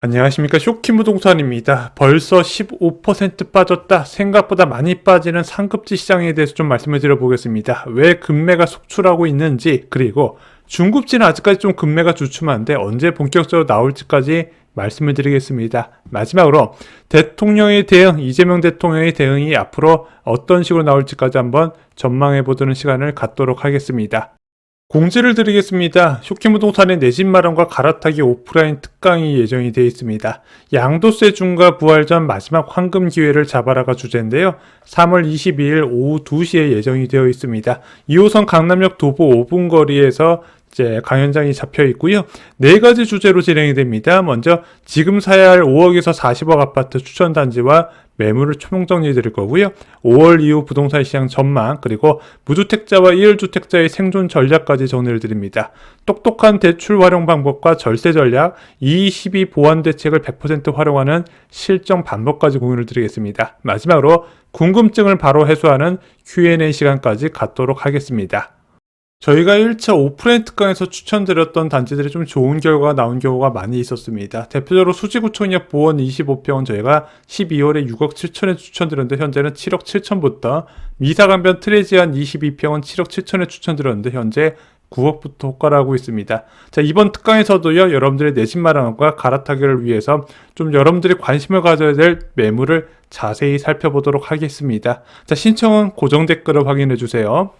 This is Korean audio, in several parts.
안녕하십니까. 쇼키무동산입니다. 벌써 15% 빠졌다. 생각보다 많이 빠지는 상급지 시장에 대해서 좀 말씀을 드려보겠습니다. 왜 급매가 속출하고 있는지, 그리고 중급지는 아직까지 좀 급매가 주춤한데 언제 본격적으로 나올지까지 말씀을 드리겠습니다. 마지막으로 대통령의 대응, 이재명 대통령의 대응이 앞으로 어떤 식으로 나올지까지 한번 전망해보도록 시간을 갖도록 하겠습니다. 공지를 드리겠습니다. 쇼키무동산의 내 집 마련과 갈아타기 오프라인 특강이 예정이 되어 있습니다. 양도세 중과 부활 전 마지막 황금 기회를 잡아라가 주제인데요. 3월 22일 오후 2시에 예정이 되어 있습니다. 2호선 강남역 도보 5분 거리에서 강연장이 잡혀 있고요. 4가지 주제로 진행이 됩니다. 먼저 지금 사야 할 5억에서 40억 아파트 추천 단지와 매물을 초봉 정리해 드릴 거고요. 5월 이후 부동산 시장 전망, 그리고 무주택자와 1주택자의 생존 전략까지 정리를 드립니다. 똑똑한 대출 활용 방법과 절세 전략, 22 보완 대책을 100% 활용하는 실정 방법까지 공유를 드리겠습니다. 마지막으로 궁금증을 바로 해소하는 Q&A 시간까지 갖도록 하겠습니다. 저희가 1차 오프라인 특강에서 추천드렸던 단지들이 좀 좋은 결과가 나온 경우가 많이 있었습니다. 대표적으로 수지구청역 보원 25평은 저희가 12월에 6억 7천에 추천드렸는데 현재는 7억 7천부터, 미사강변 트레지안 22평은 7억 7천에 추천드렸는데 현재 9억부터 호가를 하고 있습니다. 자, 이번 특강에서도요, 여러분들의 내 집 마련과 갈아타기를 위해서 좀 여러분들이 관심을 가져야 될 매물을 자세히 살펴보도록 하겠습니다. 자, 신청은 고정 댓글을 확인해 주세요.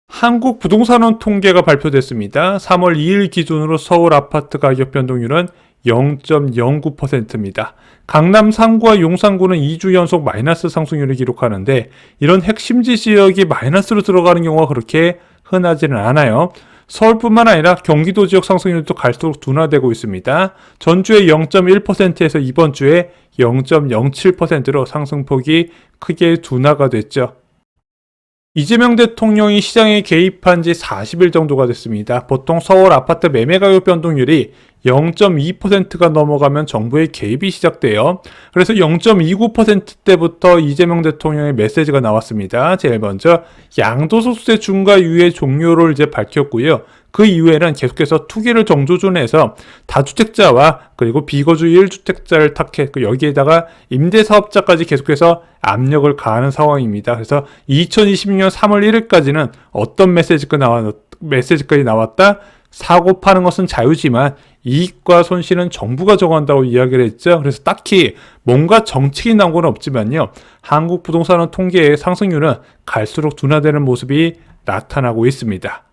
한국부동산원 통계가 발표됐습니다. 3월 2일 기준으로 서울 아파트 가격 변동률은 0.09%입니다. 강남 상구와 용산구는 2주 연속 마이너스 상승률을 기록하는데 이런 핵심지 지역이 마이너스로 들어가는 경우가 그렇게 흔하지는 않아요. 서울뿐만 아니라 경기도 지역 상승률도 갈수록 둔화되고 있습니다. 전주에 0.1%에서 이번 주에 0.07%로 상승폭이 크게 둔화가 됐죠. 이재명 대통령이 시장에 개입한 지 40일 정도가 됐습니다. 보통 서울 아파트 매매 가격 변동률이 0.2%가 넘어가면 정부의 개입이 시작돼요. 그래서 0.29%대부터 이재명 대통령의 메시지가 나왔습니다. 제일 먼저 양도소득세 중과 유예 종료를 밝혔고요. 그 이후에는 계속해서 투기를 정조준해서 다주택자와 그리고 비거주 1주택자를 탁해 여기에다가 임대사업자까지 계속해서 압력을 가하는 상황입니다. 그래서 2020년 3월 1일까지는 어떤 메시지까지 나왔다? 사고 파는 것은 자유지만 이익과 손실은 정부가 정한다고 이야기를 했죠. 그래서 딱히 뭔가 정책이 나온 건 없지만요. 한국 부동산원 통계의 상승률은 갈수록 둔화되는 모습이 나타나고 있습니다.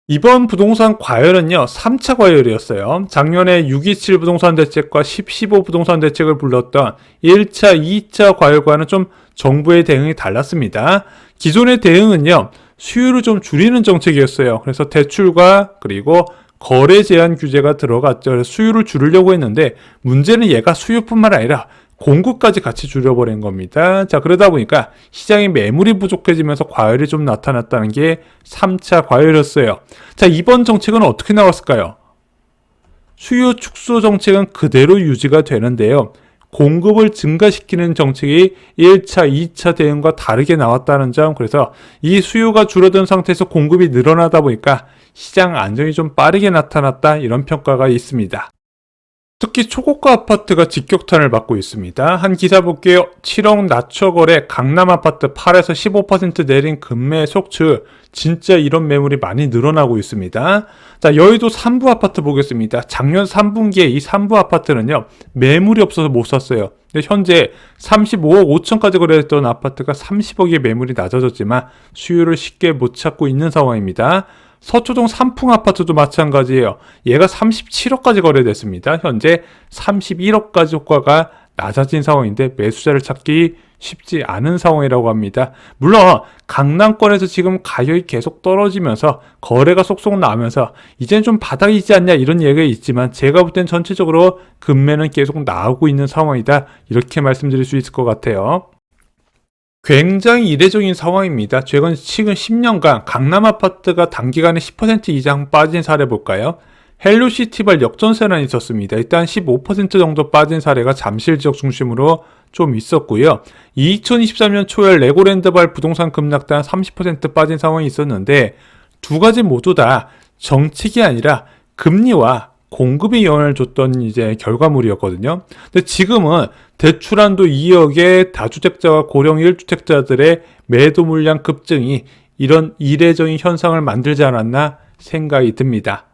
이번 부동산 과열은요, 3차 과열이었어요. 작년에 627 부동산 대책과 1015 부동산 대책을 불렀던 1차, 2차 과열과는 좀 정부의 대응이 달랐습니다. 기존의 대응은요, 수요를 좀 줄이는 정책이었어요. 그래서 대출과 그리고 거래 제한 규제가 들어갔죠. 그래서 수요를 줄이려고 했는데 문제는 얘가 수요뿐만 아니라 공급까지 같이 줄여버린 겁니다. 자, 그러다 보니까 시장에 매물이 부족해지면서 과열이 좀 나타났다는 게 3차 과열이었어요. 자, 이번 정책은 어떻게 나왔을까요? 수요 축소 정책은 그대로 유지가 되는데요. 공급을 증가시키는 정책이 1차, 2차 대응과 다르게 나왔다는 점, 그래서 이 수요가 줄어든 상태에서 공급이 늘어나다 보니까 시장 안정이 좀 빠르게 나타났다, 이런 평가가 있습니다. 특히 초고가 아파트가 직격탄을 받고 있습니다. 한 기사 볼게요. 7억 낮춰 거래 강남 아파트 8에서 15% 내린 급매 속출. 진짜 이런 매물이 많이 늘어나고 있습니다. 자, 여의도 3부 아파트 보겠습니다. 작년 3분기에 이 3부 아파트는요, 매물이 없어서 못 샀어요. 근데 현재 35억 5천까지 거래했던 아파트가 30억의 매물이 낮아졌지만 수요를 쉽게 못 찾고 있는 상황입니다. 서초동 삼풍 아파트도 마찬가지예요. 얘가 37억까지 거래됐습니다. 현재 31억까지 호가가 낮아진 상황인데 매수자를 찾기 쉽지 않은 상황이라고 합니다. 물론 강남권에서 지금 가격이 계속 떨어지면서 거래가 속속 나오면서 이제는 좀 바닥이지 않냐 이런 얘기가 있지만 제가 볼 땐 전체적으로 급매는 계속 나오고 있는 상황이다, 이렇게 말씀드릴 수 있을 것 같아요. 굉장히 이례적인 상황입니다. 최근 10년간 강남 아파트가 단기간에 10% 이상 빠진 사례 볼까요? 헬로시티발 역전세란이 있었습니다. 일단 15% 정도 빠진 사례가 잠실 지역 중심으로 좀 있었고요. 2023년 초에 레고랜드발 부동산 급락단 30% 빠진 상황이 있었는데 두 가지 모두 다 정책이 아니라 금리와 공급이 영향을 줬던 이제 결과물이었거든요. 근데 지금은 대출한도 2억의 다주택자와 고령 1주택자들의 매도 물량 급증이 이런 이례적인 현상을 만들지 않았나 생각이 듭니다.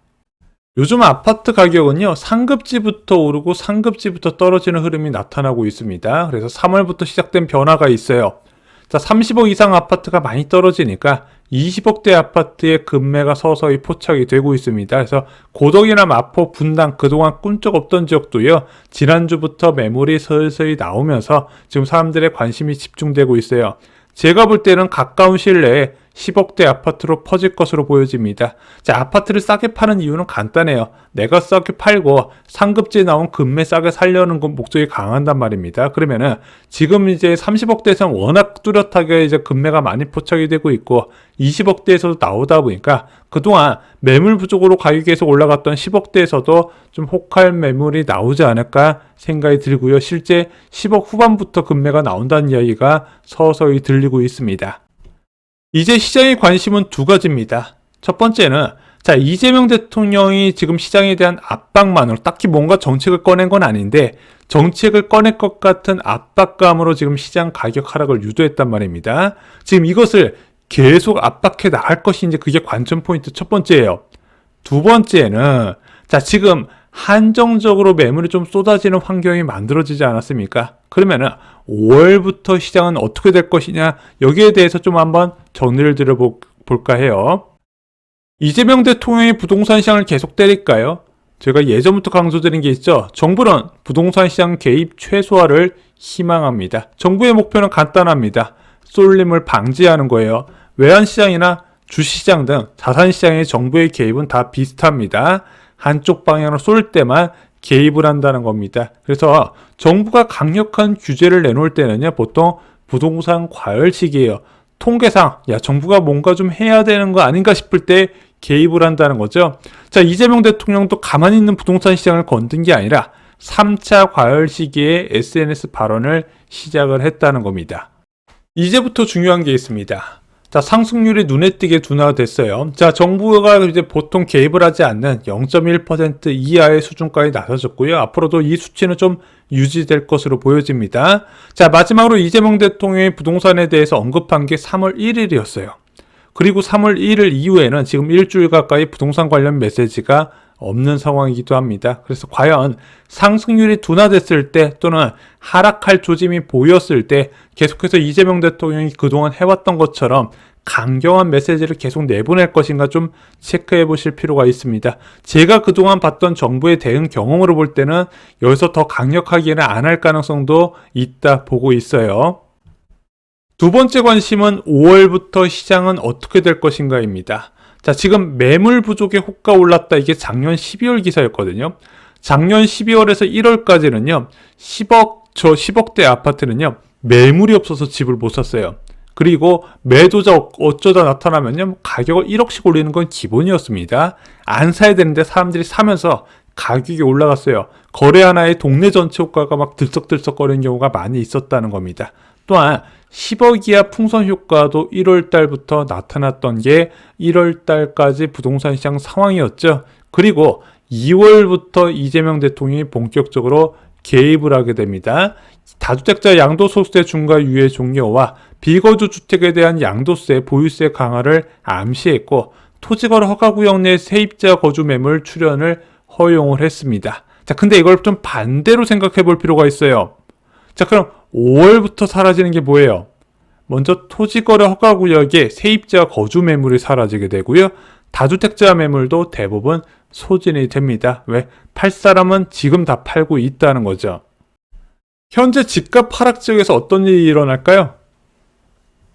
요즘 아파트 가격은요, 상급지부터 오르고 상급지부터 떨어지는 흐름이 나타나고 있습니다. 그래서 3월부터 시작된 변화가 있어요. 자, 30억 이상 아파트가 많이 떨어지니까 20억대 아파트의 급매가 서서히 포착이 되고 있습니다. 그래서 고덕이나 마포, 분당 그동안 꿈쩍 없던 지역도요, 지난주부터 매물이 서서히 나오면서 지금 사람들의 관심이 집중되고 있어요. 제가 볼 때는 가까운 시일 내에 10억대 아파트로 퍼질 것으로 보여집니다. 자, 아파트를 싸게 파는 이유는 간단해요. 내가 싸게 팔고 상급지에 나온 급매 싸게 살려는 목적이 강한단 말입니다. 그러면은 지금 이제 30억대에서는 워낙 뚜렷하게 이제 급매가 많이 포착이 되고 있고 20억대에서도 나오다 보니까 그동안 매물 부족으로 가격이 계속 올라갔던 10억대에서도 좀 혹할 매물이 나오지 않을까 생각이 들고요. 실제 10억 후반부터 급매가 나온다는 이야기가 서서히 들리고 있습니다. 이제 시장의 관심은 두 가지입니다. 첫 번째는 자, 이재명 대통령이 지금 시장에 대한 압박만으로 딱히 뭔가 정책을 꺼낸 건 아닌데 정책을 꺼낼 것 같은 압박감으로 지금 시장 가격 하락을 유도했단 말입니다. 지금 이것을 계속 압박해 나갈 것인지 그게 관전 포인트 첫 번째예요. 두 번째는 자, 지금 한정적으로 매물이 좀 쏟아지는 환경이 만들어지지 않았습니까? 그러면은 5월부터 시장은 어떻게 될 것이냐, 여기에 대해서 좀 한번 정리를 드려볼까 해요. 이재명 대통령이 부동산 시장을 계속 때릴까요? 제가 예전부터 강조드린 게 있죠. 정부는 부동산 시장 개입 최소화를 희망합니다. 정부의 목표는 간단합니다. 쏠림을 방지하는 거예요. 외환시장이나 주시장 등 자산시장의 정부의 개입은 다 비슷합니다. 한쪽 방향으로 쏠 때만 개입을 한다는 겁니다. 그래서 정부가 강력한 규제를 내놓을 때는요, 보통 부동산 과열 시기예요. 통계상 정부가 뭔가 좀 해야 되는 거 아닌가 싶을 때 개입을 한다는 거죠. 자, 이재명 대통령도 가만히 있는 부동산 시장을 건든 게 아니라 3차 과열 시기에 SNS 발언을 시작을 했다는 겁니다. 이제부터 중요한 게 있습니다. 자, 상승률이 눈에 띄게 둔화됐어요. 자, 정부가 이제 보통 개입을 하지 않는 0.1% 이하의 수준까지 나서졌고요. 앞으로도 이 수치는 좀 유지될 것으로 보여집니다. 자, 마지막으로 이재명 대통령이 부동산에 대해서 언급한 게 3월 1일이었어요. 그리고 3월 1일 이후에는 지금 일주일 가까이 부동산 관련 메시지가 없는 상황이기도 합니다. 그래서 과연 상승률이 둔화됐을 때 또는 하락할 조짐이 보였을 때 계속해서 이재명 대통령이 그동안 해왔던 것처럼 강경한 메시지를 계속 내보낼 것인가 좀 체크해 보실 필요가 있습니다. 제가 그동안 봤던 정부의 대응 경험으로 볼 때는 여기서 더 강력하게는 안 할 가능성도 있다 보고 있어요. 두 번째 관심은 5월부터 시장은 어떻게 될 것인가입니다. 자, 지금 매물 부족에 호가 올랐다. 이게 작년 12월 기사였거든요. 작년 12월에서 1월까지는요. 10억대 아파트는요. 매물이 없어서 집을 못 샀어요. 그리고 매도자 어쩌다 나타나면요. 가격을 1억씩 올리는 건 기본이었습니다. 안 사야 되는데 사람들이 사면서 가격이 올라갔어요. 거래 하나에 동네 전체 호가가 막 들썩들썩거리는 경우가 많이 있었다는 겁니다. 또한 10억 이하 풍선 효과도 1월 달부터 나타났던 게 1월 달까지 부동산 시장 상황이었죠. 그리고 2월부터 이재명 대통령이 본격적으로 개입을 하게 됩니다. 다주택자 양도소득세 중과 유예 종료와 비거주 주택에 대한 양도세, 보유세 강화를 암시했고 토지거래 허가구역 내 세입자 거주 매물 출연을 허용을 했습니다. 자, 근데 이걸 좀 반대로 생각해 볼 필요가 있어요. 자, 그럼 5월부터 사라지는 게 뭐예요? 먼저 토지거래 허가구역에 세입자 거주 매물이 사라지게 되고요. 다주택자 매물도 대부분 소진이 됩니다. 왜? 팔 사람은 지금 다 팔고 있다는 거죠. 현재 집값 하락 지역에서 어떤 일이 일어날까요?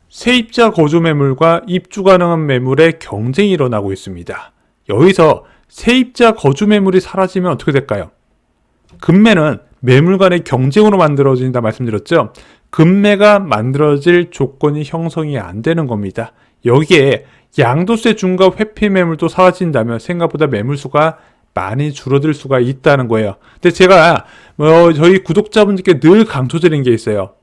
세입자 거주 매물과 입주 가능한 매물의 경쟁이 일어나고 있습니다. 여기서 세입자 거주 매물이 사라지면 어떻게 될까요? 급매는 매물 간의 경쟁으로 만들어진다 말씀드렸죠. 급매가 만들어질 조건이 형성이 안 되는 겁니다. 여기에 양도세 중과 회피 매물도 사라진다면 생각보다 매물수가 많이 줄어들 수가 있다는 거예요. 근데 제가 저희 구독자분들께 늘 강조드린 게 있어요.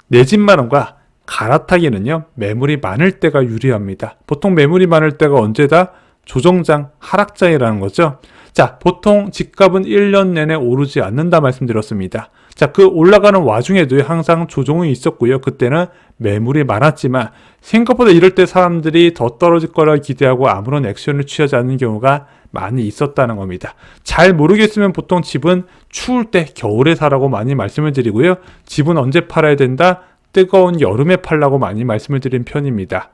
내 집 마련과 갈아타기는요, 매물이 많을 때가 유리합니다. 보통 매물이 많을 때가 언제다? 조정장, 하락장이라는 거죠. 자, 보통 집값은 1년 내내 오르지 않는다 말씀드렸습니다. 자, 그 올라가는 와중에도 항상 조정이 있었고요. 그때는 매물이 많았지만 생각보다 이럴 때 사람들이 더 떨어질 거라 기대하고 아무런 액션을 취하지 않는 경우가 많이 있었다는 겁니다. 잘 모르겠으면 보통 집은 추울 때 겨울에 사라고 많이 말씀을 드리고요. 집은 언제 팔아야 된다? 뜨거운 여름에 팔라고 많이 말씀을 드린 편입니다.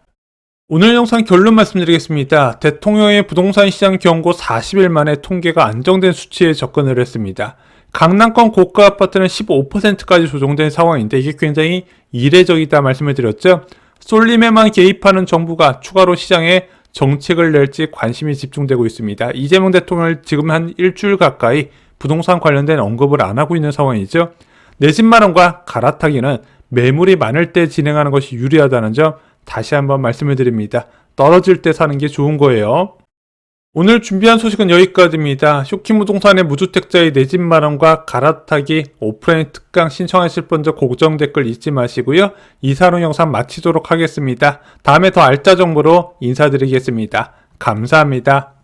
오늘 영상 결론 말씀드리겠습니다. 대통령의 부동산 시장 경고 40일 만에 통계가 안정된 수치에 접근을 했습니다. 강남권 고가 아파트는 15%까지 조정된 상황인데 이게 굉장히 이례적이다 말씀을 드렸죠. 쏠림에만 개입하는 정부가 추가로 시장에 정책을 낼지 관심이 집중되고 있습니다. 이재명 대통령을 지금 한 일주일 가까이 부동산 관련된 언급을 안 하고 있는 상황이죠. 내 집 마련과 갈아타기는 매물이 많을 때 진행하는 것이 유리하다는 점 다시 한번 말씀을 드립니다. 떨어질 때 사는 게 좋은 거예요. 오늘 준비한 소식은 여기까지입니다. 쇼키부동산의 무주택자의 내 집 마련과 갈아타기 오프라인 특강 신청하실 분들 고정 댓글 잊지 마시고요. 이사론 영상 마치도록 하겠습니다. 다음에 더 알짜 정보로 인사드리겠습니다. 감사합니다.